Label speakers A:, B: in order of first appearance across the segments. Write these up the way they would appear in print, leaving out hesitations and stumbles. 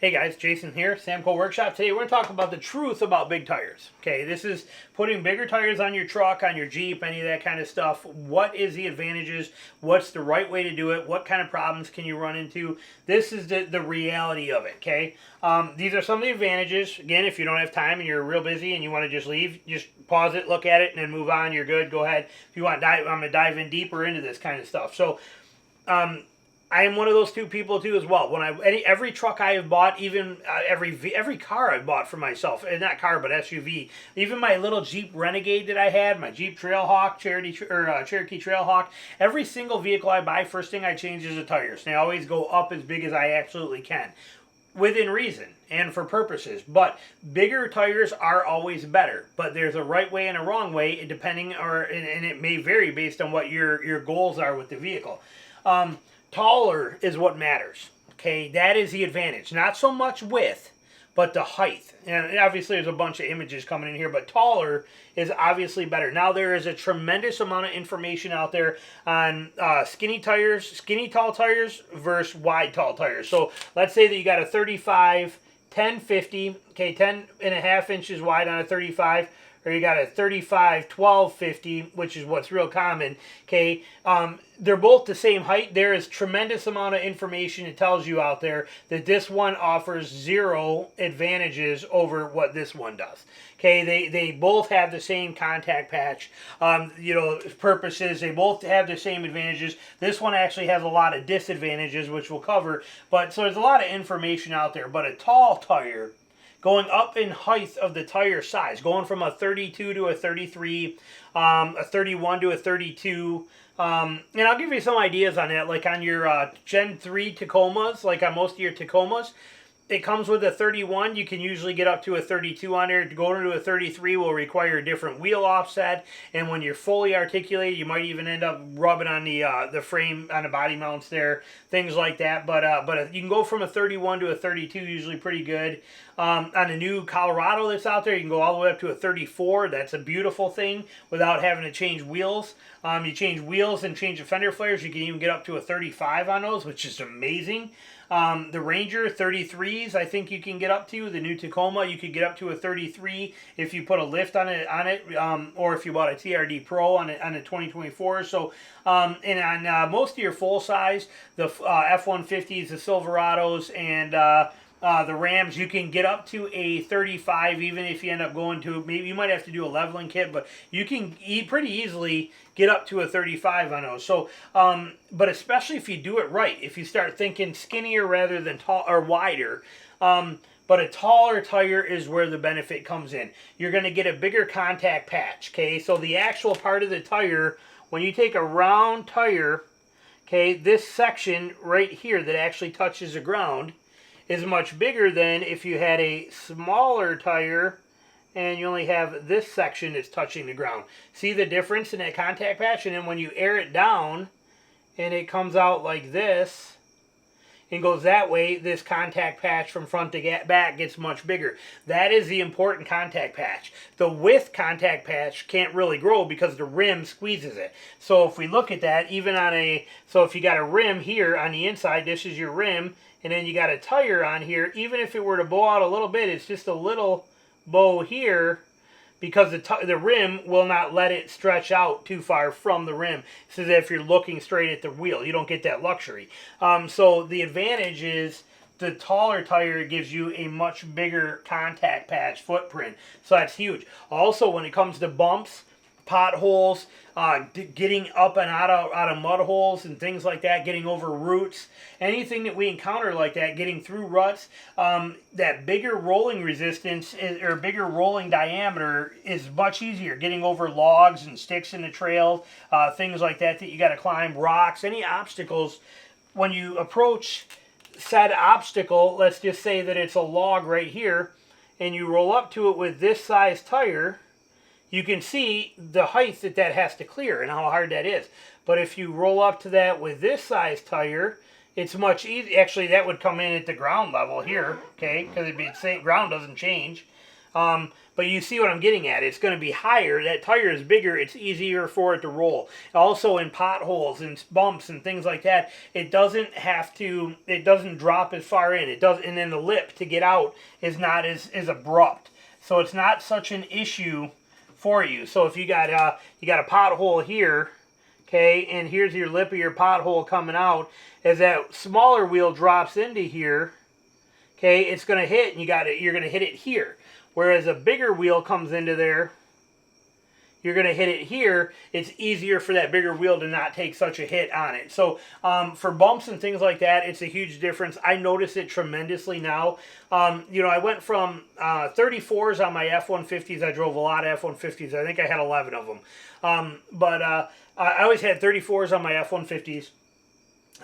A: Hey guys, Jason here, Samco Workshop. Today we're going to talk about the truth about big tires. Okay, this is putting bigger tires on your truck, on your Jeep, any of that kind of stuff. What is the advantages? What's the right way to do it? What kind of problems can you run into? This is the reality of it, okay? These are some of the advantages. Again, if you don't have time and you're real busy and you want to just leave, just pause it, look at it, and then move on. You're good. Go ahead. If you want, I'm going to dive in deeper into this kind of stuff. So, I am one of those two people too as well. When every truck I have bought, even every car I've bought for myself, not car but SUV, even my little Jeep Renegade that I had, my Jeep Trailhawk, Cherokee Trailhawk, every single vehicle I buy, first thing I change is the tires. And I always go up as big as I absolutely can, within reason and for purposes. But bigger tires are always better. But there's a right way and a wrong way, depending, and it may vary based on what your goals are with the vehicle. Taller is what matters. Okay, that is the advantage. Not so much width, but the height. And obviously there's a bunch of images coming in here, but taller is obviously better. Now there is a tremendous amount of information out there on skinny tall tires versus wide tall tires. So let's say that you got a 35, 10, 50, okay, 10.5 inches wide on a 35, or you got a 35, 12, 50, which is what's real common, okay? They're both the same height. There is tremendous amount of information it tells you out there that this one offers zero advantages over what this one does. Okay, they both have the same contact patch, purposes. They both have the same advantages. This one actually has a lot of disadvantages, which we'll cover. But so there's a lot of information out there. But a tall tire, going up in height of the tire size, going from a 32 to a 33, a 31 to a 32. And I'll give you some ideas on that, like on your Gen 3 Tacomas, like on most of your Tacomas. It comes with a 31. You can usually get up to a 32 on there. Going to a 33 will require a different wheel offset, and when you're fully articulated, you might even end up rubbing on the frame, on the body mounts there, things like that. But you can go from a 31 to a 32, usually pretty good. On a new Colorado that's out there, you can go all the way up to a 34. That's a beautiful thing without having to change wheels. You change wheels and change the fender flares. You can even get up to a 35 on those, which is amazing. The Ranger 33s, I think you can get up to. The new Tacoma, you could get up to a 33 if you put a lift on it, or if you bought a TRD Pro on a 2024. So, and on most of your full size, the F-150s, the Silverados, and the Rams, you can get up to a 35, even if you end up going to, maybe you might have to do a leveling kit, but you can pretty easily get up to a 35 on those. So, but especially if you do it right, if you start thinking skinnier rather than tall or wider, but a taller tire is where the benefit comes in. You're going to get a bigger contact patch, okay? So the actual part of the tire, when you take a round tire, okay, this section right here that actually touches the ground is much bigger than if you had a smaller tire and you only have this section that's touching the ground. See the difference in that contact patch? And then when you air it down and it comes out like this and goes that way, this contact patch from front to back gets much bigger. That is the important contact patch. The width contact patch can't really grow because the rim squeezes it. So if we look at that, even on so if you got a rim here on the inside, this is your rim, and then you got a tire on here, even if it were to bow out a little bit, it's just a little bow here, because the rim will not let it stretch out too far from the rim. So that if you're looking straight at the wheel, you don't get that luxury. So the advantage is the taller tire gives you a much bigger contact patch footprint. So that's huge. Also, when it comes to bumps, potholes, getting up and out of mud holes and things like that, getting over roots, anything that we encounter like that, getting through ruts, that bigger rolling resistance or bigger rolling diameter is much easier. Getting over logs and sticks in the trail, things like that you got to climb, rocks, any obstacles. When you approach said obstacle, let's just say that it's a log right here, and you roll up to it with this size tire, you can see the height that has to clear and how hard that is. But if you roll up to that with this size tire, it's much easier. Actually, that would come in at the ground level here, okay, because it'd be the same, ground doesn't change. But you see what I'm getting at. It's going to be higher. That tire is bigger. It's easier for it to roll. Also in potholes and bumps and things like that, it doesn't drop as far in. It does, and then the lip to get out is not as abrupt. So it's not such an issue for you. So if you got a pothole here, okay, and here's your lip of your pothole coming out, as that smaller wheel drops into here, okay, it's going to hit, and you're going to hit it here. Whereas a bigger wheel comes into there, you're going to hit it here. It's easier for that bigger wheel to not take such a hit on it. So for bumps and things like that, it's a huge difference. I notice it tremendously now. You know, I went from 34s on my F-150s. I drove a lot of F-150s. I think I had 11 of them. I always had 34s on my F-150s.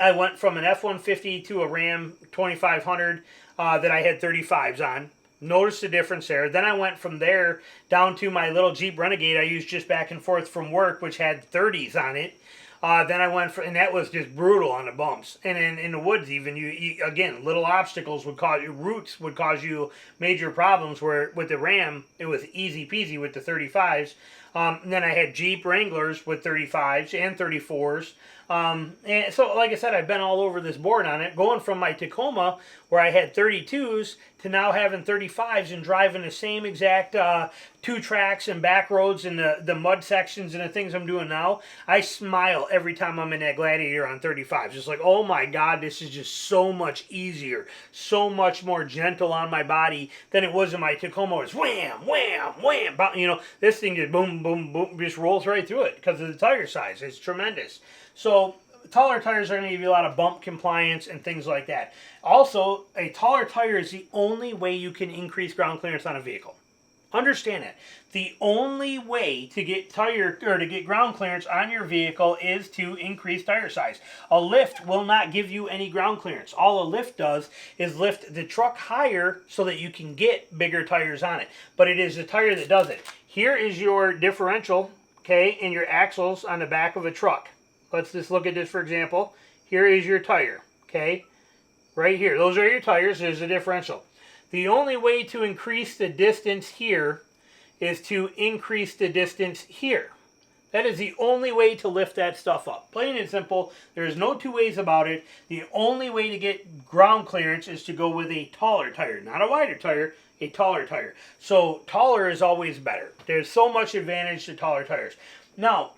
A: I went from an F-150 to a Ram 2500 that I had 35s on. Noticed the difference there. Then I went from there down to my little Jeep Renegade I used just back and forth from work, which had 30s on it. Then I went and that was just brutal on the bumps. And in the woods even, you again, little obstacles would cause you, roots would cause you major problems, where with the Ram, it was easy peasy with the 35s. And then I had Jeep Wranglers with 35s and 34s. And so, like I said, I've been all over this board on it, going from my Tacoma, where I had 32s, to now having 35s and driving the same exact 2 tracks and back roads and the mud sections and the things I'm doing now. I smile every time I'm in that Gladiator on 35s. Just like, oh my God, this is just so much easier, so much more gentle on my body than it was in my Tacoma. It's wham, wham, wham. You know, this thing just boom, boom, boom, just rolls right through it because of the tire size. It's tremendous. So taller tires are going to give you a lot of bump compliance and things like that. Also, a taller tire is the only way you can increase ground clearance on a vehicle. Understand that. The only way to get ground clearance on your vehicle is to increase tire size. A lift will not give you any ground clearance. All a lift does is lift the truck higher so that you can get bigger tires on it. But it is the tire that does it. Here is your differential, okay, and your axles on the back of a truck. Let's just look at this for example. Here is your tire, okay? Right here. Those are your tires. There's a differential. The only way to increase the distance here is to increase the distance here. That is the only way to lift that stuff up. Plain and simple. There's no two ways about it. The only way to get ground clearance is to go with a taller tire. Not a wider tire, a taller tire. So taller is always better. There's so much advantage to taller tires. Now,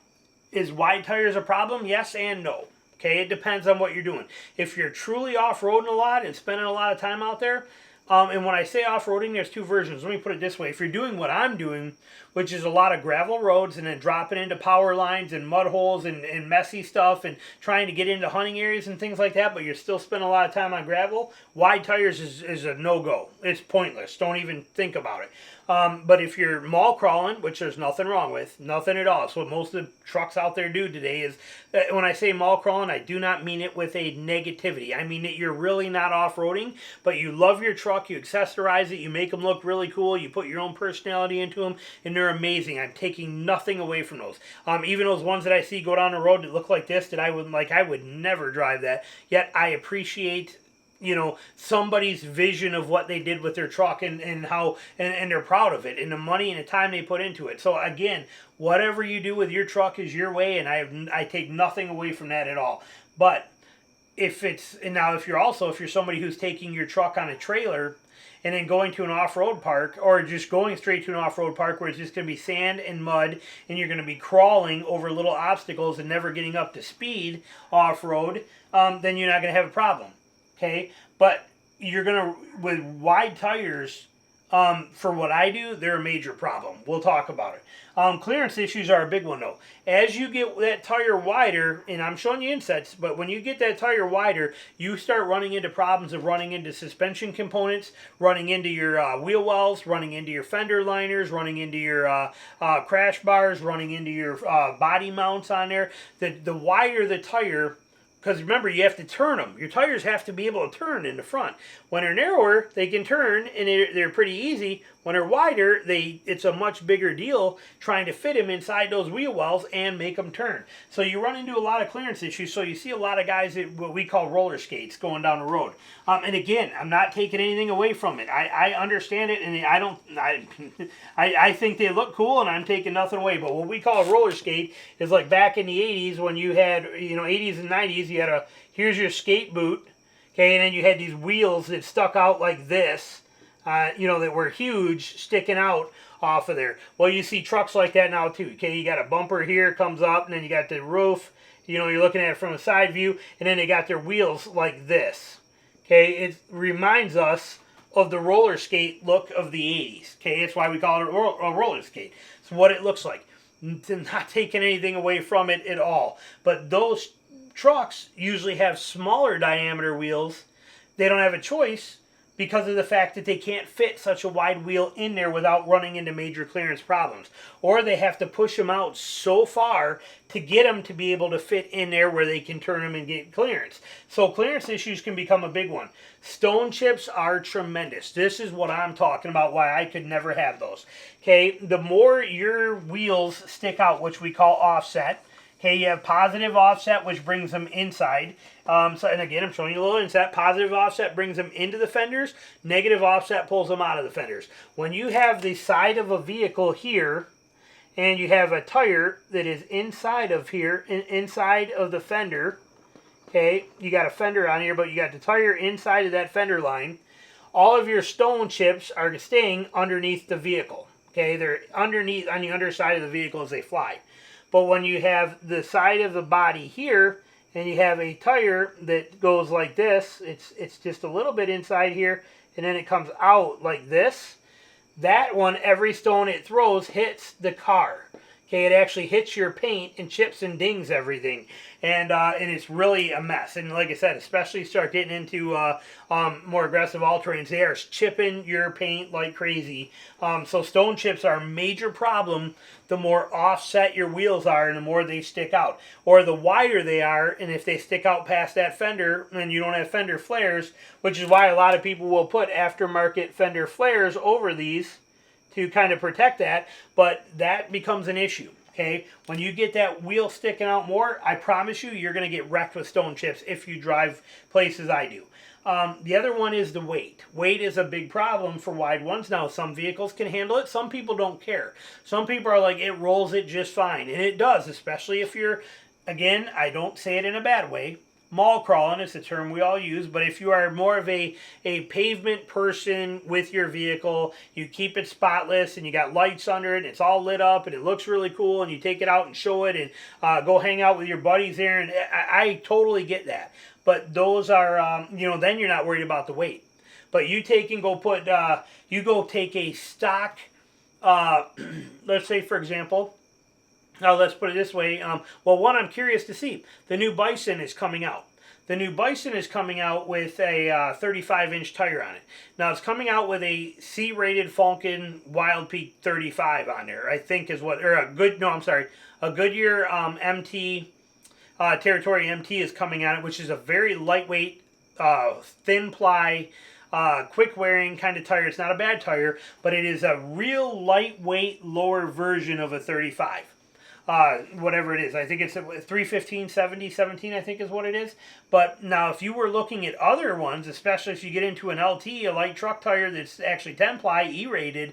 A: is wide tires a problem? Yes and no. Okay, it depends on what you're doing. If you're truly off-roading a lot and spending a lot of time out there, and when I say off-roading, there's 2 versions. Let me put it this way. If you're doing what I'm doing, which is a lot of gravel roads and then dropping into power lines and mud holes and messy stuff and trying to get into hunting areas and things like that, but you're still spending a lot of time on gravel, wide tires is a no-go. It's pointless. Don't even think about it. But if you're mall crawling, which there's nothing wrong with, nothing at all. It's what most of the trucks out there do today is, when I say mall crawling, I do not mean it with a negativity. I mean that you're really not off-roading, but you love your truck, you accessorize it, you make them look really cool, you put your own personality into them, and they're amazing. I'm taking nothing away from those. Even those ones that I see go down the road that look like this, that I would never drive that, yet I appreciate, you know, somebody's vision of what they did with their truck and how they're proud of it and the money and the time they put into it. So again, whatever you do with your truck is your way, and I take nothing away from that at all. But if you're somebody who's taking your truck on a trailer and then going to an off-road park, or just going straight to an off-road park where it's just going to be sand and mud and you're going to be crawling over little obstacles and never getting up to speed off-road, then you're not going to have a problem. Okay, but you're going to, with wide tires, for what I do, they're a major problem. We'll talk about it. Clearance issues are a big one, though. As you get that tire wider, and I'm showing you insets, but when you get that tire wider, you start running into problems of running into suspension components, running into your wheel wells, running into your fender liners, running into your crash bars, running into your body mounts on there. The wider the tire, because remember, you have to turn them. Your tires have to be able to turn in the front. When they're narrower, they can turn, and they're pretty easy. When they're wider, it's a much bigger deal trying to fit them inside those wheel wells and make them turn. So you run into a lot of clearance issues. So you see a lot of guys that what we call roller skates going down the road. And again, I'm not taking anything away from it. I understand it, and I think they look cool, and I'm taking nothing away. But what we call a roller skate is like back in the 80s when you had, 80s and 90s, you had here's your skate boot, okay, and then you had these wheels that stuck out like this. That were huge, sticking out off of there. Well, you see trucks like that now too. Okay, you got a bumper here, comes up, and then you got the roof. You're looking at it from a side view, and then they got their wheels like this. Okay, it reminds us of the roller skate look of the 80s. Okay, that's why we call it a roller skate. It's what it looks like. Not taking anything away from it at all. But those trucks usually have smaller diameter wheels. They don't have a choice, because of the fact that they can't fit such a wide wheel in there without running into major clearance problems. Or they have to push them out so far to get them to be able to fit in there where they can turn them and get clearance. So clearance issues can become a big one. Stone chips are tremendous. This is what I'm talking about, why I could never have those. Okay, the more your wheels stick out, which we call offset. Okay, you have positive offset, which brings them inside. And again, I'm showing you a little inset. Positive offset brings them into the fenders. Negative offset pulls them out of the fenders. When you have the side of a vehicle here, and you have a tire that is inside of here, inside of the fender, okay, you got a fender on here, but you got the tire inside of that fender line, all of your stone chips are staying underneath the vehicle. Okay, they're underneath on the underside of the vehicle as they fly. But when you have the side of the body here, and you have a tire that goes like this, it's just a little bit inside here, and then it comes out like this. That one, every stone it throws hits the car. Okay, it actually hits your paint and chips and dings everything, and it's really a mess. And like I said, especially start getting into more aggressive all-terrains, they are chipping your paint like crazy. So stone chips are a major problem. The more offset your wheels are, and the more they stick out, or the wider they are, and if they stick out past that fender, and you don't have fender flares, which is why a lot of people will put aftermarket fender flares over these to kind of protect that, but that becomes an issue. Okay, when you get that wheel sticking out more, I promise you, you're going to get wrecked with stone chips if you drive places I do. The other one is the weight. Weight is a big problem for wide ones. Now, some vehicles can handle it. Some people don't care. Some people are like, it rolls it just fine. And it does, especially if you're, again, I don't say it in a bad way. Mall crawling is the term we all use, but if you are more of a pavement person with your vehicle, you keep it spotless and you got lights under it, and it's all lit up and it looks really cool, and you take it out and show it and go hang out with your buddies there, and I totally get that. But those are, then you're not worried about the weight. But you take and go put, you go take a stock, let's say for example, now, let's put it this way. Well, one, I'm curious to see. The new Bison is coming out. The new Bison is coming out with a 35-inch tire on it. Now, it's coming out with a C-rated Falcon Wild Peak 35 on there, I think is what, or a Goodyear MT, Territory MT is coming on it, which is a very lightweight, thin ply, quick wearing kind of tire. It's not a bad tire, but it is a real lightweight, lower version of a 35. Whatever it is. I think it's a 315, 70, 17, I think is what it is. But now if you were looking at other ones, especially if you get into an LT, a light truck tire that's actually 10 ply, E-rated,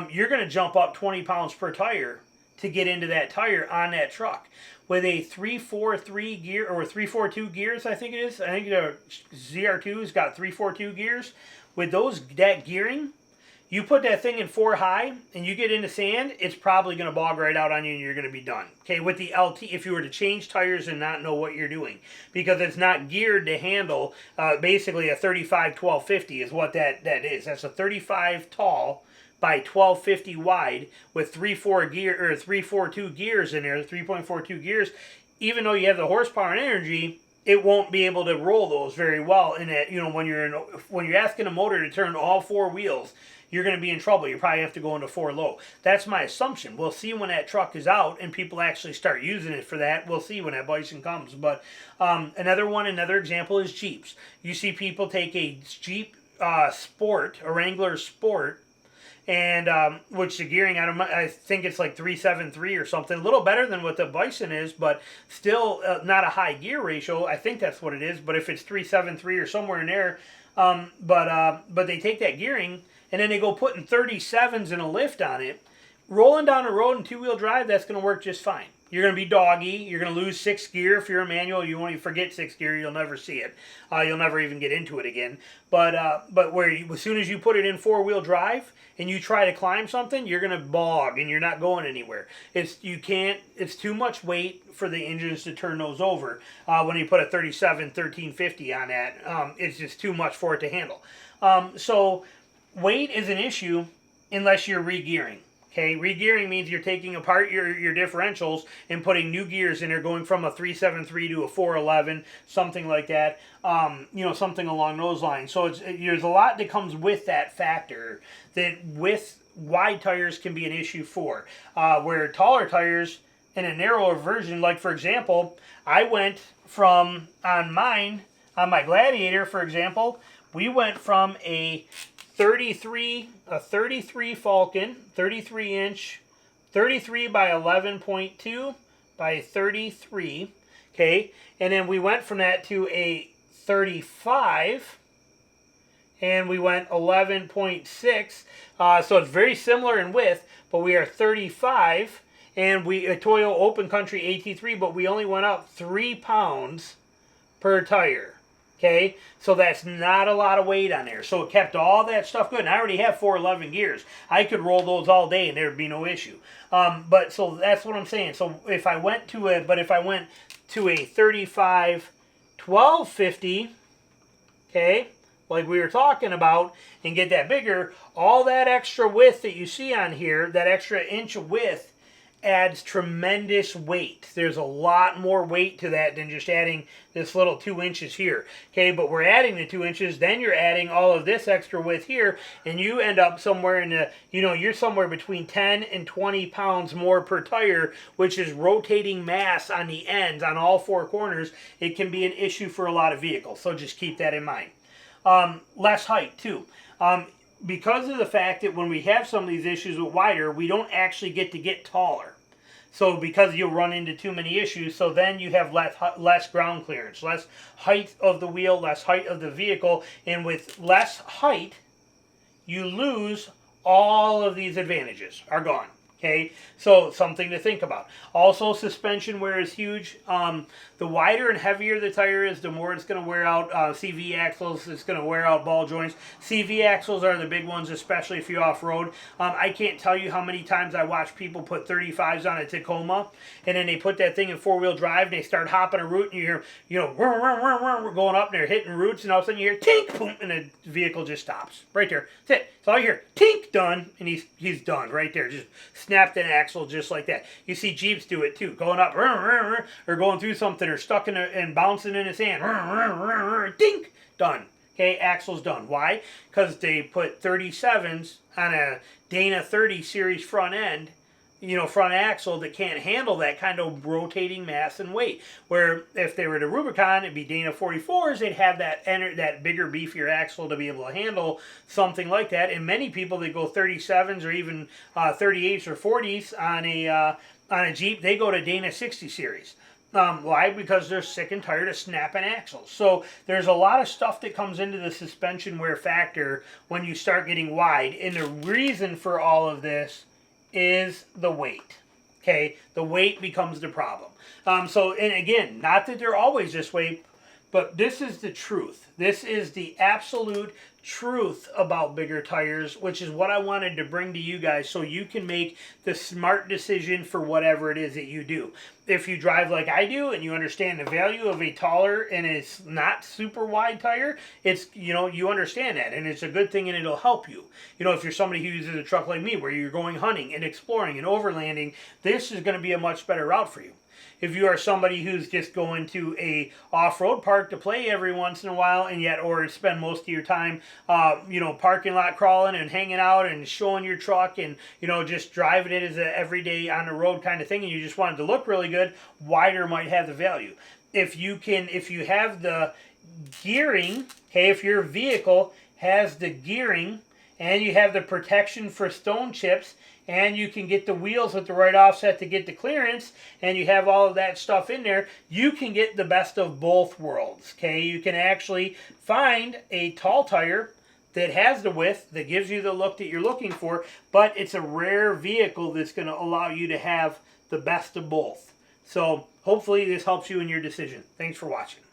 A: you're going to jump up 20 pounds per tire to get into that tire on that truck. With a 343 gear, or 342 gears, I think it is. I think the ZR2's got 342 gears. With that gearing, you put that thing in 4 high and you get into sand, it's probably going to bog right out on you and you're going to be done. Okay, with the LT, if you were to change tires and not know what you're doing, because it's not geared to handle, basically a 35 1250 is what that is. That's a 35 tall by 1250 wide with 342 gears in there, 3.42 gears. Even though you have the horsepower and energy, it won't be able to roll those very well. And when you're asking a motor to turn all 4 wheels, you're going to be in trouble. You probably have to go into 4 low. That's my assumption. We'll see when that truck is out and people actually start using it for that. We'll see when that Bison comes. But another example is Jeeps. You see people take a Jeep Sport, a Wrangler Sport, and which the gearing, I think it's like 373 or something, a little better than what the Bison is, but still not a high gear ratio. I think that's what it is. But if it's 373 or somewhere in there, but they take that gearing and then they go putting 37s in a lift on it, rolling down the road in 2-wheel drive, that's going to work just fine. You're going to be doggy. You're going to lose 6th gear. If you're a manual, you won't even forget 6th gear. You'll never see it. You'll never even get into it again. But as soon as you put it in 4-wheel drive and you try to climb something, you're going to bog and you're not going anywhere. It's too much weight for the engines to turn those over. When you put a 37 1350 on that, it's just too much for it to handle. So weight is an issue unless you're regearing. Okay, regearing means you're taking apart your differentials and putting new gears in there, going from a 373 to a 411, something like that. Something along those lines. So there's a lot that comes with that factor that with wide tires can be an issue for. Where taller tires in a narrower version, like for example, I went from on my Gladiator, for example, we went from a 33 Falcon, 33 inch, 33 by 11.2 by 33, okay, and then we went from that to a 35, and we went 11.6, so it's very similar in width, but we are 35, and a Toyo Open Country AT3, but we only went up 3 pounds per tire. Okay, so that's not a lot of weight on there. So it kept all that stuff good. And I already have 411 gears. I could roll those all day and there would be no issue. But so that's what I'm saying. So if I went to a 35 1250, okay, like we were talking about, and get that bigger, all that extra width that you see on here, that extra inch of width, adds tremendous weight. There's a lot more weight to that than just adding this little 2 inches here. Okay, but we're adding the 2 inches, then you're adding all of this extra width here, and you end up somewhere in the, you're somewhere between 10 and 20 pounds more per tire, which is rotating mass on the ends, on all 4 corners. It can be an issue for a lot of vehicles, so just keep that in mind. Less height, too. Because of the fact that when we have some of these issues with wider, we don't actually get taller. So because you'll run into too many issues, so then you have less ground clearance, less height of the wheel, less height of the vehicle, and with less height, you lose all of these advantages, are gone. Okay, so something to think about. Also, suspension wear is huge. The wider and heavier the tire is, the more it's going to wear out CV axles. It's going to wear out ball joints. CV axles are the big ones, especially if you're off-road. I can't tell you how many times I watch people put 35s on a Tacoma, and then they put that thing in 4-wheel drive, and they start hopping a root, and you hear, we're going up, and they're hitting roots, and all of a sudden you hear, tink, boom, and the vehicle just stops. Right there. That's it. So all you hear, tink, done, and he's done right there. Just snapped an axle just like that. You see Jeeps do it too, going up or going through something or stuck in and bouncing in the sand. Dink, done. Okay, axle's done. Why? Because they put 37s on a Dana 30 series front end, front axle that can't handle that kind of rotating mass and weight. Where if they were to Rubicon, it'd be Dana 44s, they'd have that bigger, beefier axle to be able to handle something like that. And many people that go 37s or even 38s or 40s on a Jeep, they go to Dana 60 series. Why? Because they're sick and tired of snapping axles. So there's a lot of stuff that comes into the suspension wear factor when you start getting wide. And the reason for all of this is the weight. Okay, the weight becomes the problem. And again, not that they're always this way, but this is the truth. This is the absolute truth about bigger tires, which is what I wanted to bring to you guys so you can make the smart decision for whatever it is that you do. If you drive like I do and you understand the value of a taller and it's not super wide tire, it's, you understand that, and it's a good thing and it'll help you. If you're somebody who uses a truck like me where you're going hunting and exploring and overlanding, this is going to be a much better route for you. If you are somebody who's just going to a off-road park to play every once in a while, and yet, or spend most of your time, you know, parking lot crawling and hanging out and showing your truck and, you know, just driving it as a everyday on the road kind of thing, and you just want it to look really good, wider might have the value. If you have the gearing, okay, if your vehicle has the gearing and you have the protection for stone chips, and you can get the wheels with the right offset to get the clearance, and you have all of that stuff in there, you can get the best of both worlds, okay? You can actually find a tall tire that has the width, that gives you the look that you're looking for, but it's a rare vehicle that's going to allow you to have the best of both. So hopefully this helps you in your decision. Thanks for watching.